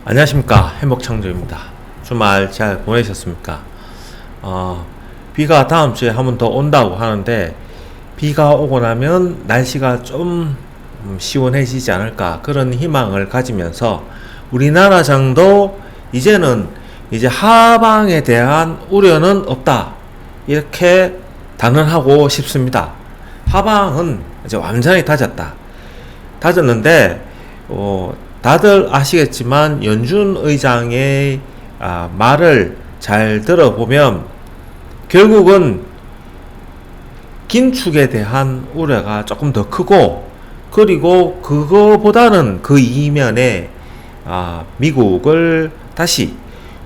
안녕하십니까, 행복창조입니다. 주말 잘 보내셨습니까? 비가 다음 주에 한 번 더 온다고 하는데, 비가 오고 나면 날씨가 좀 시원해지지 않을까, 그런 희망을 가지면서 우리나라 정도 이제는 하방에 대한 우려는 없다, 이렇게 단언하고 싶습니다. 하방은 이제 완전히 다졌는데 다들 아시겠지만 연준 의장의 말을 잘 들어보면 결국은 긴축에 대한 우려가 조금 더 크고, 그리고 그거보다는 그 이면에 미국을 다시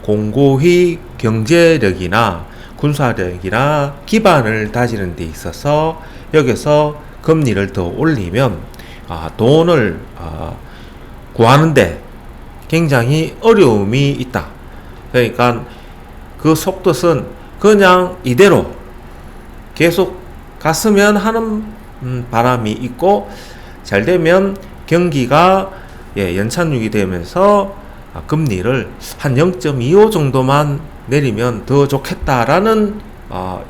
공고히 경제력이나 군사력이나 기반을 다지는 데 있어서 여기서 금리를 더 올리면 돈을 구하는데 굉장히 어려움이 있다. 그러니까 그 속뜻은 그냥 이대로 계속 갔으면 하는 바람이 있고, 잘 되면 경기가 연착륙이 되면서 금리를 한 0.25 정도만 내리면 더 좋겠다라는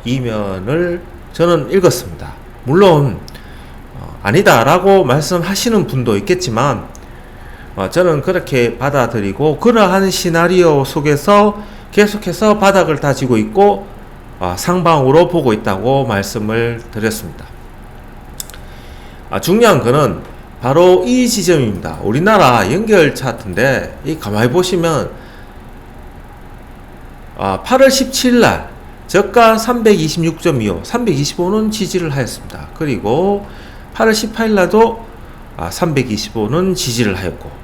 이면을 저는 읽었습니다. 물론 아니다라고 말씀하시는 분도 있겠지만 저는 그렇게 받아들이고, 그러한 시나리오 속에서 계속해서 바닥을 다지고 있고 상방으로 보고 있다고 말씀을 드렸습니다. 중요한 거는 바로 이 지점입니다. 우리나라 연결 차트인데, 가만히 보시면 8월 17일 날 저가 326.25, 325는 지지를 하였습니다. 그리고 8월 18일 날도 325는 지지를 하였고,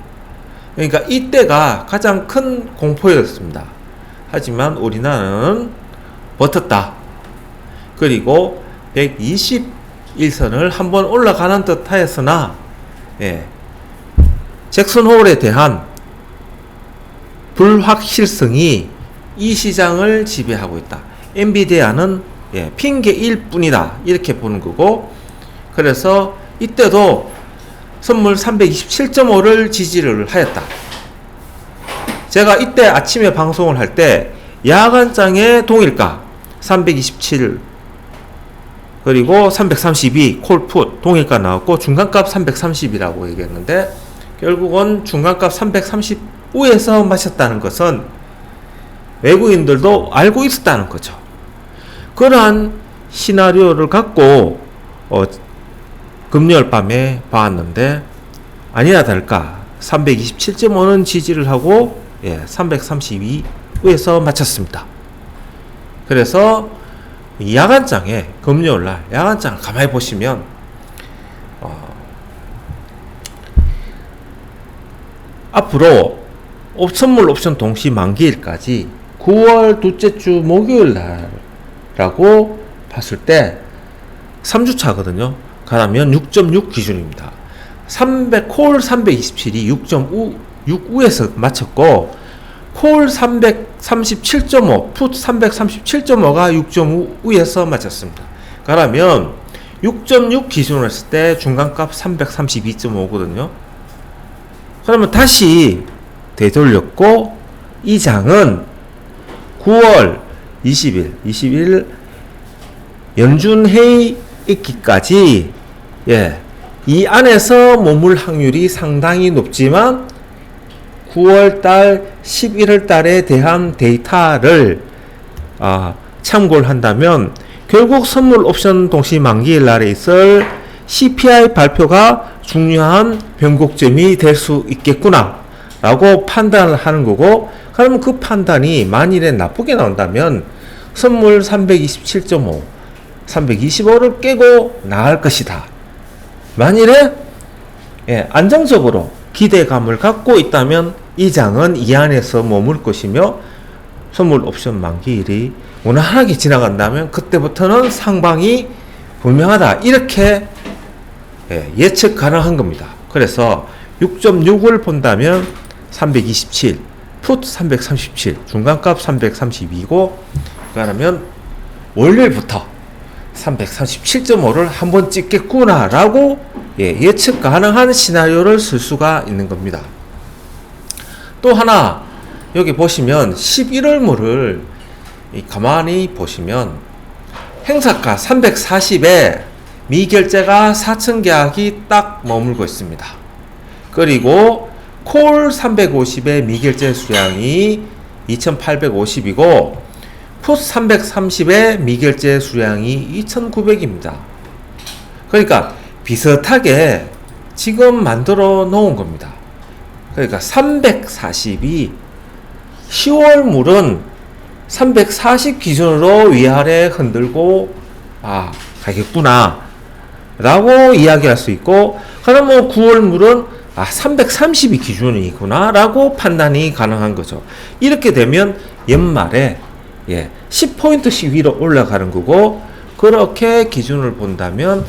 그러니까 이때가 가장 큰 공포였습니다. 하지만 우리나라는 버텼다. 그리고 121선을 한번 올라가는 듯 하였으나 잭슨 홀에 대한 불확실성이 이 시장을 지배하고 있다. 엔비디아는 핑계일 뿐이다, 이렇게 보는 거고, 그래서 이때도 선물 327.5를 지지를 하였다. 제가 이때 아침에 방송을 할 때 야간장의 동일가 327 그리고 332 콜풋 동일가 나왔고, 중간값 330이라고 얘기했는데, 결국은 중간값 330우에서 마셨다는 것은 외국인들도 알고 있었다는 거죠. 그러한 시나리오를 갖고 금요일 밤에 봤는데, 아니나 다를까 327.5는 지지를 하고 332에서 마쳤습니다. 그래서 야간장에 금요일날 야간장을 가만히 보시면 앞으로 선물 옵션 동시 만기일까지 9월 둘째 주 목요일날라고 봤을 때 3주차거든요. 그러면 6.6 기준입니다. 콜 327이 6.6에서 마쳤고, 콜 337.5, 풋 337.5가 6.5에서 마쳤습니다. 그러면 6.6 기준으로 했을 때 중간값 332.5거든요. 그러면 다시 되돌렸고, 이 장은 9월 20일 연준회의 있기까지 이 안에서 머물 확률이 상당히 높지만 9월달 11월달에 대한 데이터를 참고를 한다면 결국 선물 옵션 동시 만기일 날에 있을 CPI 발표가 중요한 변곡점이 될 수 있겠구나 라고 판단을 하는 거고, 그러면 그 판단이 만일에 나쁘게 나온다면 선물 327.5 325를 깨고 나갈 것이다. 만일에 안정적으로 기대감을 갖고 있다면 이 장은 이 안에서 머물 것이며, 선물 옵션 만기일이 무난하게 지나간다면 그때부터는 상방이 분명하다, 이렇게 예측 가능한 겁니다. 그래서 6.6을 본다면 327, 풋 337, 중간값 332고, 그러면 월요일부터 337.5를 한번 찍겠구나 라고 예측 가능한 시나리오를 쓸 수가 있는 겁니다. 또 하나 여기 보시면 11월물을 가만히 보시면 행사가 340에 미결제가 4,000계약이 딱 머물고 있습니다. 그리고 콜 350에 미결제 수량이 2,850이고 풋 330에 미결제 수량이 2,900입니다. 그러니까 비슷하게 지금 만들어 놓은 겁니다. 그러니까 340이 10월 물은 340 기준으로 위아래 흔들고 가겠구나 라고 이야기할 수 있고, 그러면 9월 물은 330이 기준이구나 라고 판단이 가능한 거죠. 이렇게 되면 연말에 10포인트씩 위로 올라가는 거고, 그렇게 기준을 본다면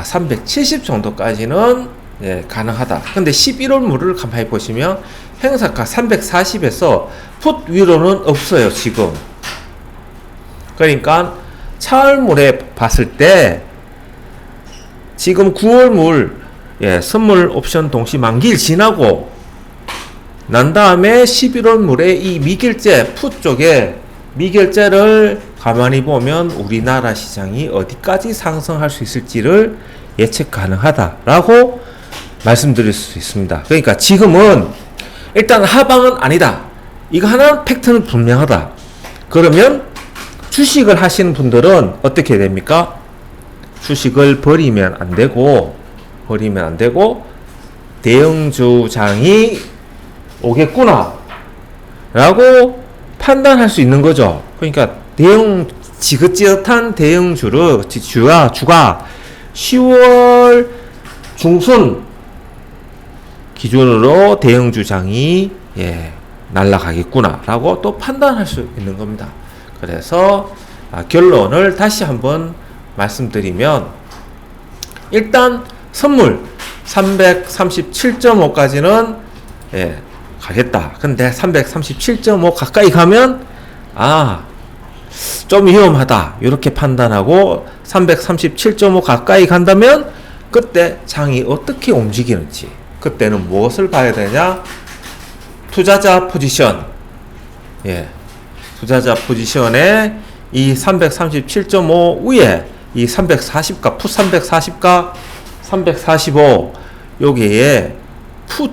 370 정도까지는 가능하다. 근데 11월 물을 가만히 보시면 행사가 340에서 풋 위로는 없어요 지금. 그러니까 차월물에 봤을 때 지금 9월 물 선물 옵션 동시 만기일 지나고 난 다음에 11월 물에 이 미결제 풋 쪽에 미결제를 가만히 보면 우리나라 시장이 어디까지 상승할 수 있을지를 예측 가능하다라고 말씀드릴 수 있습니다. 그러니까 지금은 일단 하방은 아니다. 이거 하나 팩트는 분명하다. 그러면 주식을 하시는 분들은 어떻게 됩니까? 주식을 버리면 안 되고 대형주장이 오겠구나 라고 판단할 수 있는 거죠. 그러니까 지긋지긋한 주가 10월 중순 기준으로 대형주장이 날아가겠구나 라고 또 판단할 수 있는 겁니다. 그래서 결론을 다시 한번 말씀드리면, 일단 선물 337.5까지는 가겠다. 근데 337.5 가까이 가면 좀 위험하다 이렇게 판단하고, 337.5 가까이 간다면 그때 장이 어떻게 움직이는지, 그때는 무엇을 봐야 되냐? 투자자 포지션. 투자자 포지션에 이 337.5 위에 이 340가 풋 340가 345 여기에 풋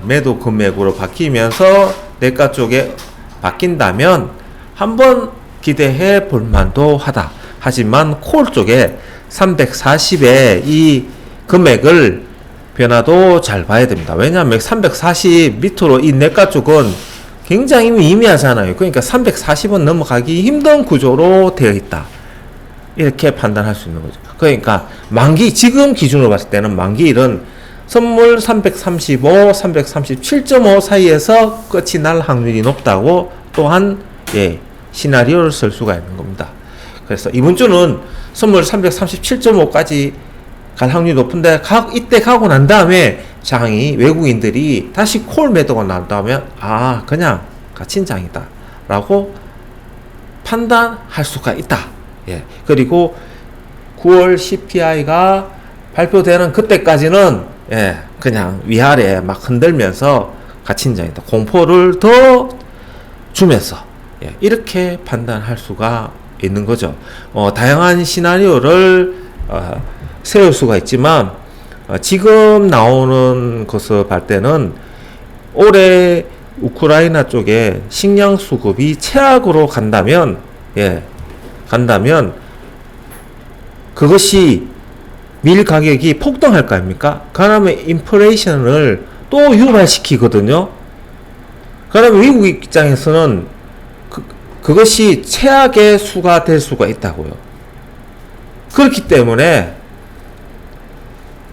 매도 금액으로 바뀌면서 내가 쪽에 바뀐다면 한번 기대해 볼 만도 하다. 하지만 콜 쪽에 340의 이 금액을 변화도 잘 봐야 됩니다. 왜냐하면 340 밑으로 이 내가 쪽은 굉장히 미미하잖아요. 그러니까 340은 넘어가기 힘든 구조로 되어 있다. 이렇게 판단할 수 있는 거죠. 그러니까 만기, 지금 기준으로 봤을 때는 만기일은 선물 335, 337.5 사이에서 끝이 날 확률이 높다고 또한 시나리오를 쓸 수가 있는 겁니다. 그래서 이번 주는 선물 337.5까지 갈 확률이 높은데 이때 가고 난 다음에 장이 외국인들이 다시 콜 매도가 난다면 그냥 갇힌 장이다 라고 판단할 수가 있다. 그리고 9월 CPI가 발표되는 그때까지는 그냥 위아래 막 흔들면서 갇힌 장이다. 공포를 더 주면서 이렇게 판단할 수가 있는 거죠. 다양한 시나리오를 세울 수가 있지만 지금 나오는 것을 볼 때는 올해 우크라이나 쪽에 식량 수급이 최악으로 간다면 그것이 밀 가격이 폭등할 거 아닙니까? 그러면 인플레이션을 또 유발시키거든요. 그러면 미국 입장에서는 그것이 최악의 수가 될 수가 있다고요. 그렇기 때문에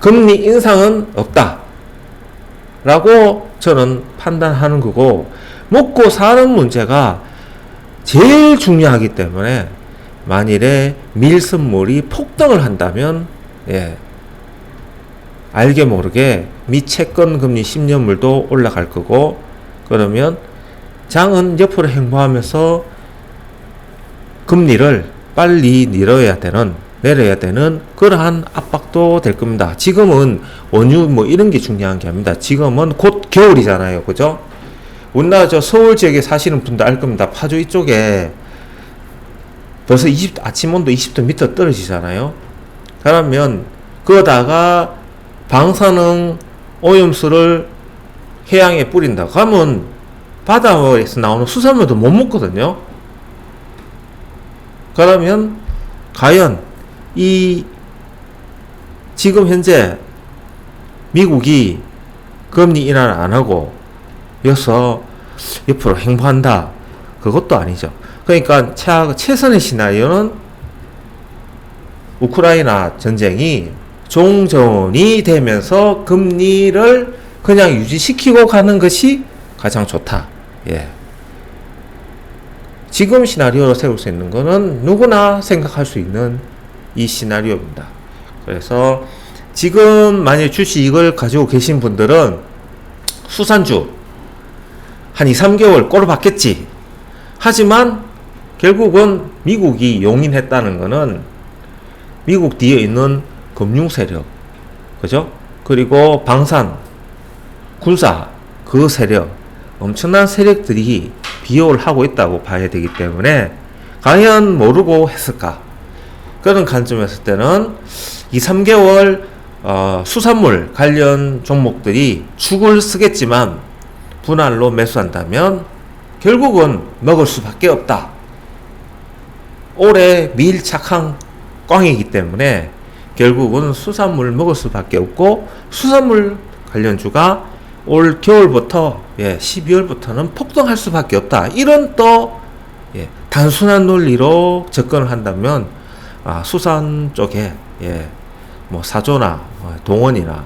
금리 인상은 없다 라고 저는 판단하는 거고, 먹고 사는 문제가 제일 중요하기 때문에 만일에 밀선물이 폭등을 한다면 알게 모르게 미채권 금리 10년물도 올라갈 거고, 그러면 장은 옆으로 행보하면서 금리를 빨리 내려야 되는 그러한 압박도 될 겁니다. 지금은 원유 이런 게 중요한 게 아닙니다. 지금은 곧 겨울이잖아요. 그죠? 우리나라 저 서울 지역에 사시는 분들 알 겁니다. 파주 이쪽에 벌써 아침 온도 20도 밑으로 떨어지잖아요. 그러면 거다가 방사능 오염수를 해양에 뿌린다. 그러면 바다에서 나오는 수산물도 못 먹거든요. 그러면 과연 이 지금 현재 미국이 금리 인하를 안 하고 여기서 옆으로 행보한다. 그것도 아니죠. 그러니까 최선의 시나리오는 우크라이나 전쟁이 종전이 되면서 금리를 그냥 유지시키고 가는 것이 가장 좋다. 예. 지금 시나리오로 세울 수 있는 거는 누구나 생각할 수 있는 이 시나리오입니다. 그래서 지금 만약 주식을 가지고 계신 분들은 수산주 한 2, 3개월 꼬르박겠지. 하지만 결국은 미국이 용인했다는 거는 미국 뒤에 있는 금융 세력, 그죠? 그리고 방산, 군사, 그 세력, 엄청난 세력들이 비호를 하고 있다고 봐야 되기 때문에 과연 모르고 했을까? 그런 관점에서 때는 2, 3개월 수산물 관련 종목들이 죽을 쓰겠지만 분할로 매수한다면 결국은 먹을 수밖에 없다. 올해 밀착한 꽝이기 때문에 결국은 수산물 먹을 수밖에 없고 수산물 관련주가 올 겨울부터 12월부터는 폭등할 수밖에 없다. 이런 또 단순한 논리로 접근을 한다면 수산 쪽에 뭐 사조나 동원이나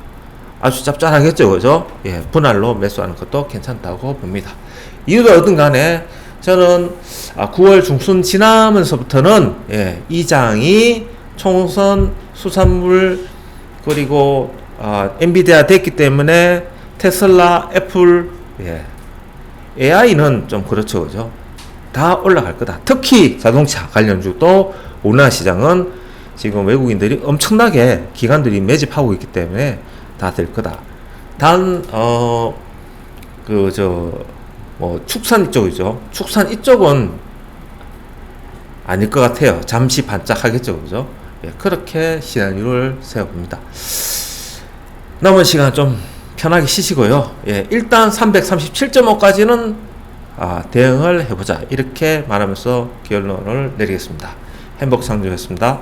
아주 짭짤하겠죠, 그죠? 분할로 매수하는 것도 괜찮다고 봅니다. 이유가 어든 간에 저는 9월 중순 지나면서부터는 이 장이 총선 수산물 그리고 엔비디아 됐기 때문에 테슬라, 애플, AI는 좀 그렇죠, 그죠? 다 올라갈 거다. 특히 자동차 관련주도 우리나라 시장은 지금 외국인들이 엄청나게 기관들이 매집하고 있기 때문에 다 될 거다. 단, 축산 이쪽이죠. 축산 이쪽은 아닐 것 같아요. 잠시 반짝하겠죠, 그죠? 그렇게 시나리오를 세워봅니다. 남은 시간 좀 편하게 쉬시고요. 일단 337.5까지는 대응을 해보자. 이렇게 말하면서 결론을 내리겠습니다. 행복상조였습니다.